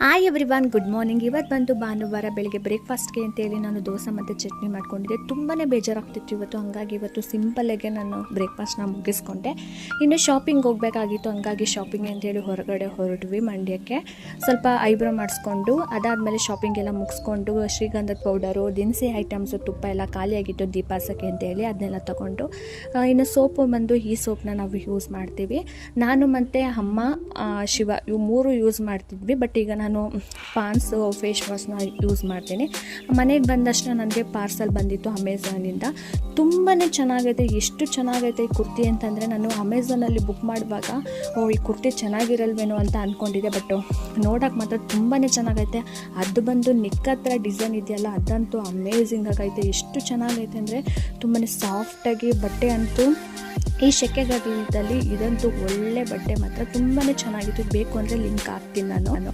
Hi everyone, good morning. ಇವತ್ತು ಬಂದು ಭಾನುವಾರ ಬೆಳಿಗ್ಗೆ ಬ್ರೇಕ್ಫಾಸ್ಟ್ಗೆ ಅಂತೇಳಿ ನಾನು ದೋಸೆ ಮತ್ತು ಚಟ್ನಿ ಮಾಡ್ಕೊಂಡಿದ್ದೆ. ತುಂಬಾ ಬೇಜಾರಾಗ್ತಿತ್ತು ಇವತ್ತು. ಹಂಗಾಗಿ ಇವತ್ತು ಸಿಂಪಲ್ಲಾಗೆ ನಾನು ಬ್ರೇಕ್ಫಾಸ್ಟ್ನ ಮುಗಿಸ್ಕೊಂಡೆ. ಇನ್ನು ಶಾಪಿಂಗ್ ಹೋಗಬೇಕಾಗಿತ್ತು, ಹಂಗಾಗಿ ಶಾಪಿಂಗ್ ಅಂತೇಳಿ ಹೊರಗಡೆ ಹೊರಟ್ವಿ ಮಂಡ್ಯಕ್ಕೆ. ಸ್ವಲ್ಪ ಐಬ್ರೋ ಮಾಡಿಸ್ಕೊಂಡು ಅದಾದಮೇಲೆ ಶಾಪಿಂಗ್ ಎಲ್ಲ ಮುಗಿಸ್ಕೊಂಡು ಶ್ರೀಗಂಧದ ಪೌಡರು, ದಿನಸಿ ಐಟಮ್ಸು, ತುಪ್ಪ ಎಲ್ಲ ಖಾಲಿಯಾಗಿತ್ತು ದೀಪಾಸಕ್ಕೆ ಅಂತೇಳಿ ಅದನ್ನೆಲ್ಲ ತೊಗೊಂಡು ಇನ್ನು ಸೋಪು ಬಂದು ಈ ಸೋಪನ್ನ ನಾವು ಯೂಸ್ ಮಾಡ್ತೀವಿ. ನಾನು ಮತ್ತು ಅಮ್ಮ, ಶಿವ ಇವು ಮೂರು ಯೂಸ್ ಮಾಡ್ತಿದ್ವಿ. ಬಟ್ ಈಗ ನಾನು ಪಾನ್ಸು ಫೇಸ್ ವಾಶ್ನ ಯೂಸ್ ಮಾಡ್ತೀನಿ. ಮನೆಗೆ ಬಂದಷ್ಟು ನನಗೆ ಪಾರ್ಸಲ್ ಬಂದಿತ್ತು ಅಮೆಝಾನಿಂದ. ತುಂಬಾ ಚೆನ್ನಾಗೈತೆ. ಎಷ್ಟು ಚೆನ್ನಾಗೈತೆ ಈ ಕುರ್ತಿ ಅಂತಂದರೆ, ನಾನು ಅಮೆಝಾನಲ್ಲಿ ಬುಕ್ ಮಾಡುವಾಗ ಈ ಕುರ್ತಿ ಚೆನ್ನಾಗಿರಲ್ವೇನೋ ಅಂತ ಅಂದ್ಕೊಂಡಿದ್ದೆ. ಬಟ್ ನೋಡೋಕೆ ಮಾತ್ರ ತುಂಬಾ ಚೆನ್ನಾಗೈತೆ. ಅದು ಬಂದು ನೆಕ್ ಹತ್ರ ಡಿಸೈನ್ ಇದೆಯಲ್ಲ, ಅದಂತೂ ಅಮೇಝಿಂಗ್ ಆಗೈತೆ. ಎಷ್ಟು ಚೆನ್ನಾಗೈತೆ ಅಂದರೆ ತುಂಬಾ ಸಾಫ್ಟಾಗಿ ಬಟ್ಟೆ ಅಂತೂ ಈ ಸೆಕೆಗಾಲದಲ್ಲಿ ಇದಂತೂ ಒಳ್ಳೆ ಬಟ್ಟೆ ಮಾತ್ರ ತುಂಬಾ ಚೆನ್ನಾಗಿತ್ತು. ಬೇಕು ಅಂದರೆ ಲಿಂಕ್ ಹಾಕ್ತೀನಿ ನಾನು.